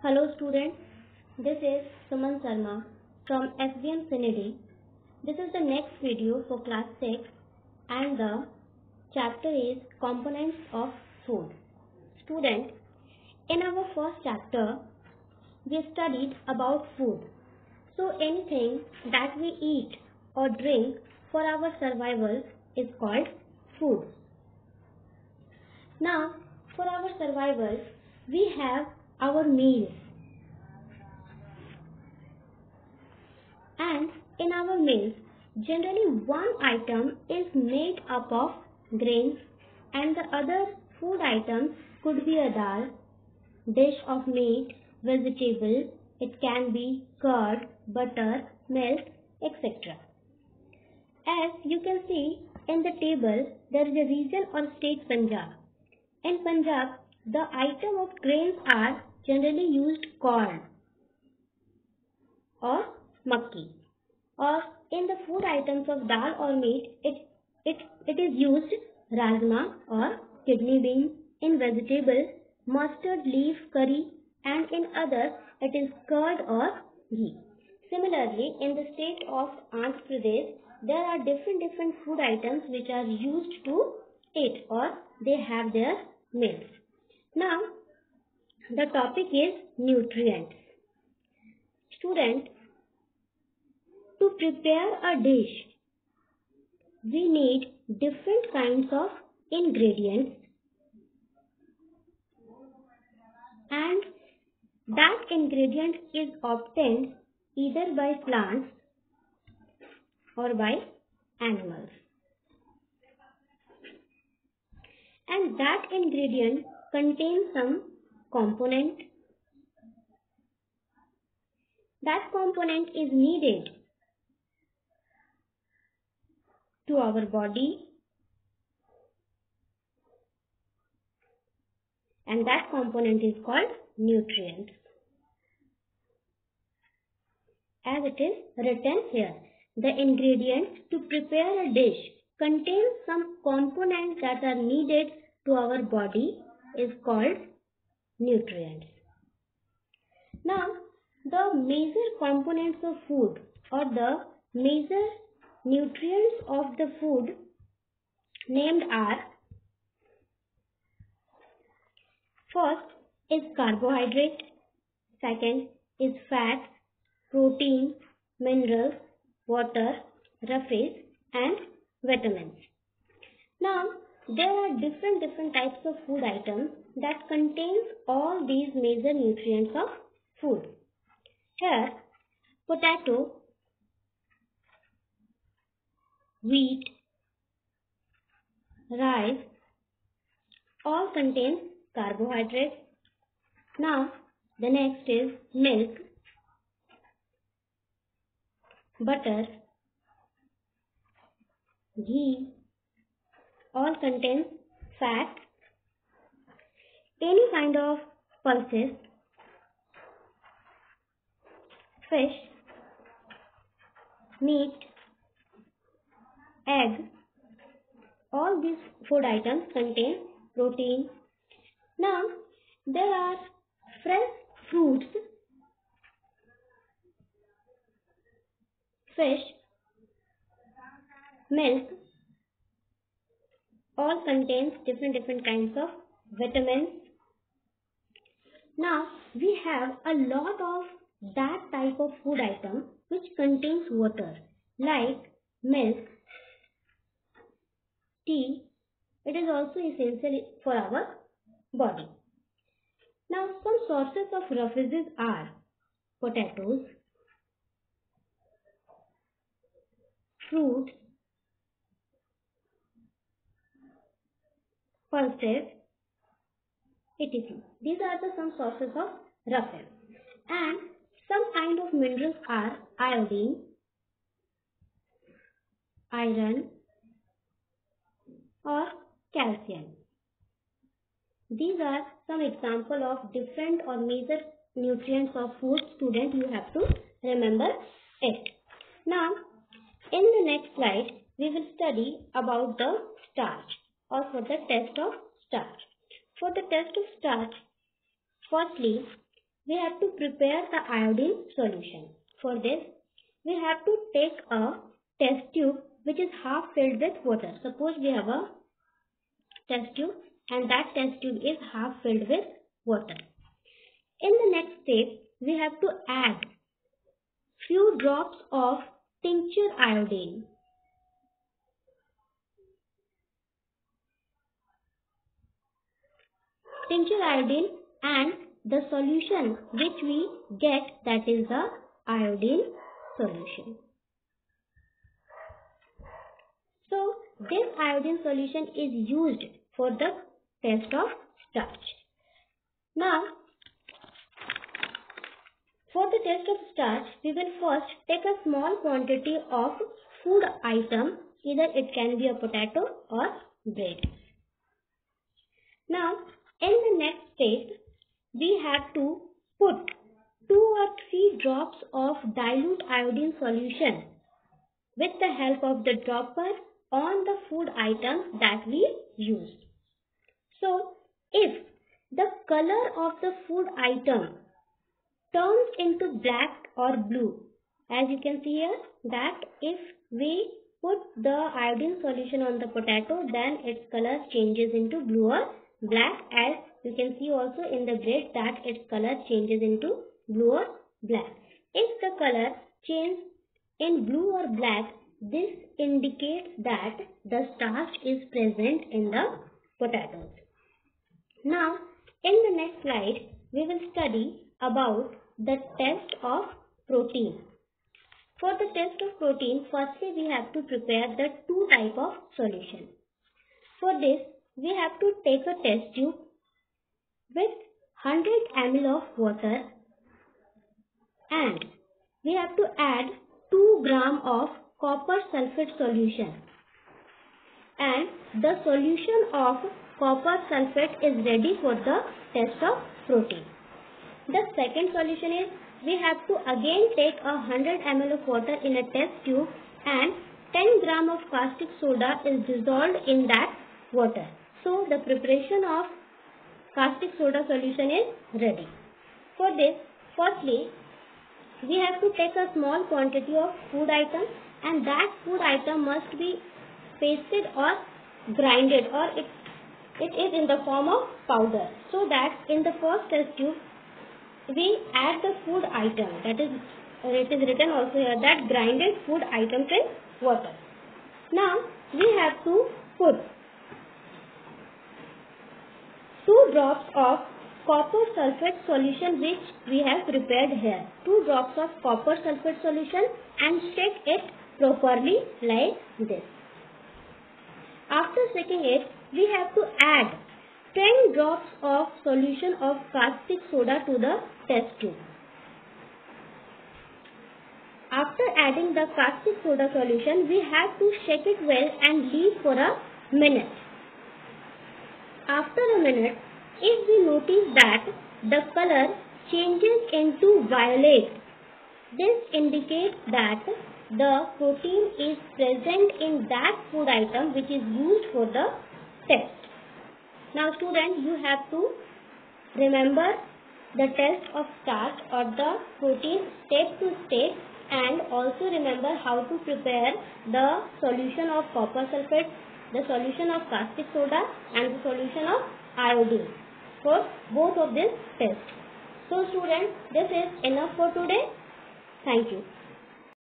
Hello students, this is Suman Sharma from SVM Finity. This is the next video for class 6 and the chapter is components of food. Student, in our first chapter we studied about food. So anything that we eat or drink for our survival is called food. Now for our survival we have our meals. And in our meals, generally one item is made up of grains and the other food items could be a dal, dish of meat, vegetable, it can be curd, butter, milk, etc. As you can see in the table, there is a region or state Punjab. In Punjab, the item of grains are generally used corn or makki, or in the food items of dal or meat it is used rajma or kidney beans, in vegetable mustard leaf curry, and in others it is curd or ghee. Similarly, in the state of Andhra Pradesh there are different food items which are used to eat or they have their meals. Now the topic is nutrients. Student, to prepare a dish, we need different kinds of ingredients, and that ingredient is obtained either by plants or by animals. And that ingredient contains some component. That component is needed to our body, and that component is called nutrients. As it is written here, the ingredients to prepare a dish contains some components that are needed to our body is called nutrients. Now, the major components of food or the major nutrients of the food named are: first is carbohydrate, second is fat, protein, minerals, water, roughes, and vitamins. Now there are different types of food items that contains all these major nutrients of food. Here, potato, wheat, rice all contain carbohydrates. Now the next is milk, butter, ghee all contain fat. Any kind of pulses, fish, meat, egg, all these food items contain protein. Now there are fresh fruits, fish, milk all contains different kinds of vitamins. Now we have a lot of that type of food item which contains water, like milk, tea. It is also essential for our body. Now some sources of roughes are potatoes, fruit, pulses, etc. These are some sources of roughes. And some kind of minerals are iodine, iron, or calcium. These are some example of different or major nutrients of food. Student, you have to remember it. Now in the next slide we will study about the starch, or for the test of starch. For the test of starch, firstly we have to prepare the iodine solution. For this, we have to take a test tube which is half filled with water. Suppose we have a test tube and that test tube is half filled with water. In the next step, we have to add few drops of tincture iodine. Tincture iodine and the solution which we get, that is the iodine solution. So this iodine solution is used for the test of starch. Now for the test of starch, we will first take a small quantity of food item, either it can be a potato or bread. Now in the next step, we have to put 2 or 3 drops of dilute iodine solution with the help of the dropper on the food items that we use. So if the color of the food item turns into black or blue, as you can see here, that if we put the iodine solution on the potato, then its color changes into blue or black, as you can see also in the bread that its color changes into blue or black. If the color changes in blue or black, this indicates that the starch is present in the potatoes. Now in the next slide, we will study about the test of protein. For the test of protein, firstly we have to prepare the 2 type of solution. For this, we have to take a test tube with 100 ml of water and we have to add 2 gram of copper sulfate solution, and the solution of copper sulfate is ready for the test of protein. The second solution is, we have to again take 100 ml of water in a test tube and 10 gram of caustic soda is dissolved in that water. So the preparation of caustic soda solution is ready. For this, firstly, we have to take a small quantity of food item and that food item must be pasted or grinded, or it is in the form of powder, so that in the first test tube we add the food item, that is, it is written also here that grinded food items in water. Now we have to put 2 drops of copper sulfate solution which we have prepared here. 2 drops of copper sulfate solution and shake it properly like this. After shaking it, we have to add 10 drops of solution of caustic soda to the test tube. After adding the caustic soda solution, we have to shake it well and leave for a minute. After a minute, if we notice that the color changes into violet, this indicates that the protein is present in that food item which is used for the test. Now students, you have to remember the test of starch or the protein step to step, and also remember how to prepare the solution of copper sulfate, the solution of caustic soda and the solution of iodine for both of these tests. So students, this is enough for today. Thank you.